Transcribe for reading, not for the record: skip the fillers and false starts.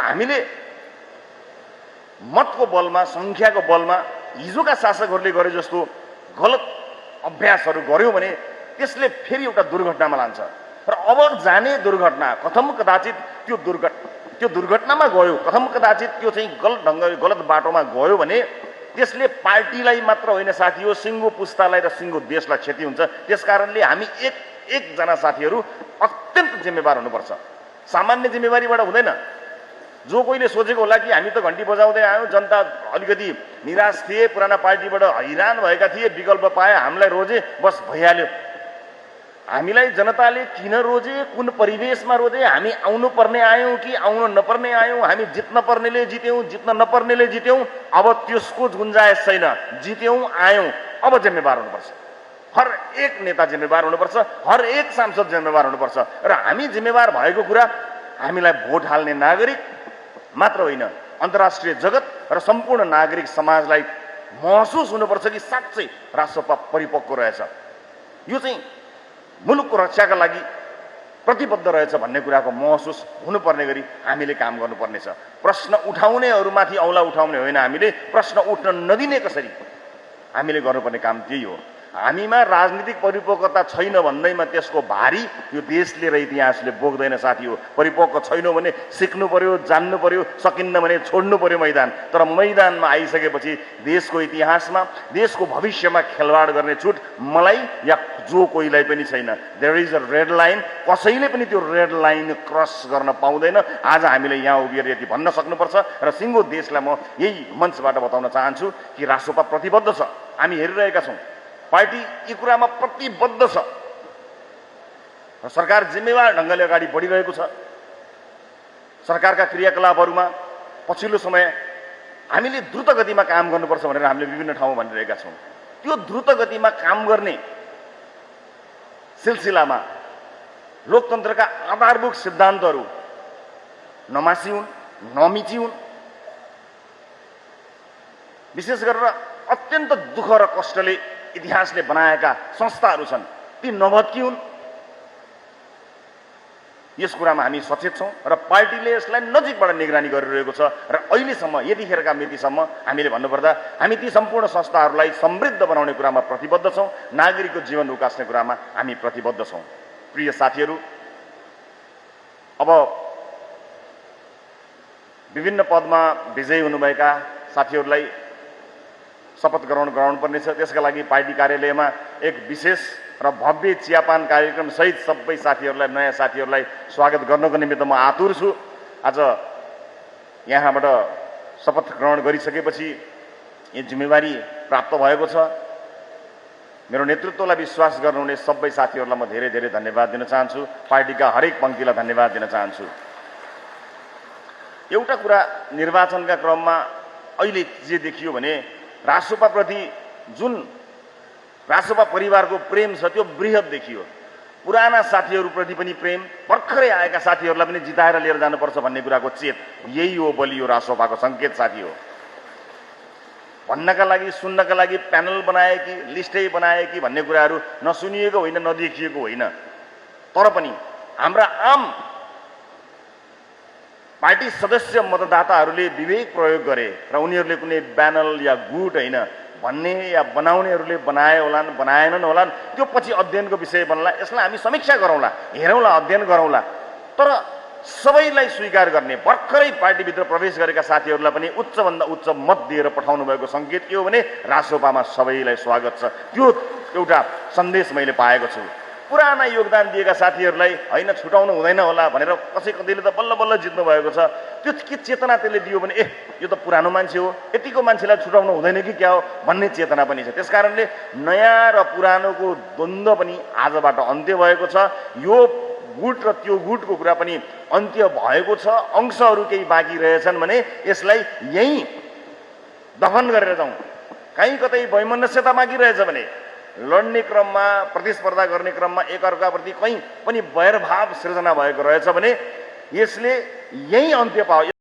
हामीले मतको बलमा, संख्याको बलमा हिजोका शासकहरूले गरे जस्तो गलत अभ्यासहरू गर्यो भने त्यसले फेरि एउटा दुर्घटनामा लान्छ र अब जाने दुर्घटना कथम कदाचित त्यो दुर्घटनामा गयो, कथम कदाचित त्यो चाहिँ गलत ढङ्गले गलत बाटोमा गयो भने त्यसले पार्टीलाई मात्र होइन साथी हो, सिङ्गो पुस्तालाई र सिङ्गो देशलाई क्षति हुन्छ। त्यसकारणले हामी एकजना साथीहरू अत्यन्त जिम्मेवार हुनुपर्छ। सामान्य जिम्मेवारीबाट हुँदैन। जो कोहीले सोचेको होला कि हामी त घन्टी बजाउँदै आयौँ, जनता अलिकति निराश थिए, पुराना पार्टीबाट हैरान भएका थिए, विकल्प पाए, हामीलाई रोजे, बस भइहाल्यो। हामीलाई जनताले किन रोजे, कुन परिवेशमा रोजे, हामी आउनु पर्ने आयौँ कि आउनु नपर्ने आयौँ, हामी जित्न पर्नेले जित्यौँ, जित्न नपर्नेले जित्यौँ, अब त्यसको गुन्जायस छैन। जित्यौँ, आयौँ, अब जिम्मेवार हुनुपर्छ। हर एक नेता जिम्मेवार हुनुपर्छ, हर एक सांसद जिम्मेवार हुनुपर्छ। र हामी जिम्मेवार भएको कुरा हामीलाई भोट हाल्ने नागरिक मात्र होइन, अन्तर्राष्ट्रिय जगत र सम्पूर्ण नागरिक समाजलाई महसुस हुनुपर्छ कि साँच्चै राष्ट्रपा परिपक्व रहेछ, यो चाहिँ मुलुकको रक्षाका लागि प्रतिबद्ध रहेछ भन्ने कुराको महसुस हुनुपर्ने गरी हामीले काम गर्नुपर्नेछ। प्रश्न उठाउनेहरूमाथि औँला उठाउने होइन, हामीले प्रश्न उठ्न नदिने कसरी हामीले गर्नुपर्ने काम त्यही हो। हामीमा राजनीतिक परिपक्वता छैन भन्दैमा त्यसको भारी यो देशले र इतिहासले बोक्दैन साथी हो। परिपक्व छैनौँ भने सिक्नु पर्यो, जान्नु पर्यो, सकिन्न भने छोड्नु पर्यो मैदान। तर मैदानमा आइसकेपछि देशको इतिहासमा, देशको भविष्यमा खेलवाड गर्ने छुट मलाई या जो कोहीलाई पनि छैन। There is a red line. कसैले पनि त्यो रेड लाइन क्रस गर्न पाउँदैन। आज हामीले यहाँ उभिएर यति भन्न सक्नुपर्छ र सिङ्गो देशलाई म यही मञ्चबाट बताउन चाहन्छु कि राष्ट्रपा प्रतिबद्ध छ। हामी हेरिरहेका छौँ, पार्टी यी कुरामा प्रतिबद्ध छ र सरकार जिम्मेवार ढङ्गले अगाडि बढिरहेको छ। सरकारका क्रियाकलापहरूमा पछिल्लो समय हामीले द्रुत गतिमा काम गर्नुपर्छ भनेर हामीले विभिन्न ठाउँमा भनिरहेका छौँ। त्यो द्रुत गतिमा काम गर्ने सिलसिलामा लोकतन्त्रका आधारभूत सिद्धान्तहरू नमासिउन्, नमिचिउन्। विशेष गरेर अत्यन्त दुःख र कष्टले इतिहासले बनाएका संस्थाहरू छन्, ती नभत्किउन्। यस कुरामा हामी सचेत छौँ र पार्टीले यसलाई नजिकबाट निगरानी गरिरहेको छ। र अहिलेसम्म यतिखेरका मितिसम्म हामीले भन्नुपर्दा हामी ती सम्पूर्ण संस्थाहरूलाई समृद्ध बनाउने कुरामा प्रतिबद्ध छौँ, नागरिकको जीवन उकास्ने कुरामा हामी प्रतिबद्ध छौँ। प्रिय साथीहरू, अब विभिन्न पदमा विजयी हुनुभएका साथीहरूलाई शपथ ग्रहण गराउनुपर्नेछ। त्यसका लागि पार्टी कार्यालयमा एक विशेष र भव्य चियापान कार्यक्रम सहित सबै साथीहरूलाई, नयाँ साथीहरूलाई स्वागत गर्नको निमित्त म आतुर छु। आज यहाँबाट शपथ ग्रहण गरिसकेपछि यो जिम्मेवारी प्राप्त भएको छ। मेरो नेतृत्वलाई विश्वास गर्नुहुने सबै साथीहरूलाई म धेरै धेरै धन्यवाद दिन चाहन्छु। पार्टीका हरेक पङ्क्तिलाई धन्यवाद दिन चाहन्छु। एउटा कुरा निर्वाचनका क्रममा अहिले जे देखियो भने राष्ट्रपाप्रति जुन राष्ट्रपा परिवारको प्रेम छ त्यो बृहत देखियो। पुराना साथीहरूप्रति पनि प्रेम, भर्खरै आएका साथीहरूलाई पनि जिताएर लिएर जानुपर्छ भन्ने कुराको चेत, यही हो बलियो राष्ट्रपाको सङ्केत साथी हो। भन्नका लागि, सुन्नका लागि प्यानल बनाए कि लिस्टै बनाए कि भन्ने कुराहरू नसुनिएको होइन, नदेखिएको होइन। तर पनि हाम्रा आम पार्टी सदस्य मतदाताहरूले विवेक प्रयोग गरे र उनीहरूले कुनै ब्यानल या गुट होइन भन्ने या बनाउनेहरूले बनाए होलान्, बनाएनन् होलान्, त्यो पछि अध्ययनको विषय बन्ला। यसलाई हामी समीक्षा गरौँला, हेरौँला, अध्ययन गरौँला। तर सबैलाई स्वीकार गर्ने, भर्खरै पार्टीभित्र प्रवेश गरेका साथीहरूलाई पनि उच्चभन्दा उच्च मत दिएर पठाउनु भएको सङ्केत के हो भने राष्ट्रपामा सबैलाई स्वागत छ। त्यो एउटा सन्देश मैले पाएको छु। पुराना योगदान दिएका साथीहरूलाई होइन छुटाउनु हुँदैन होला भनेर कतैले त बल्ल बल्ल जित्नु भएको छ। त्यो के चेतना त्यसले दियो भने यो त पुरानो मान्छे हो, यतिको मान्छेलाई छुटाउनु हुँदैन कि क्या हो भन्ने चेतना पनि छ। त्यसकारणले नयाँ र पुरानोको द्वन्द्व पनि आजबाट अन्त्य भएको छ। यो गुट र त्यो गुटको कुरा पनि अन्त्य भएको छ। अंशहरू केही बाँकी रहेछन् भने यसलाई यहीँ दफन गरेर जाउँ। कहीँ कतै वैमनस्यता बाँकी रहेछ भने, लड्ने क्रममा, प्रतिस्पर्धा गर्ने क्रममा एकअर्काप्रति कहीँ पनि वैरभाव सृजना भएको रहेछ भने यसले यही अन्त्य पाओ।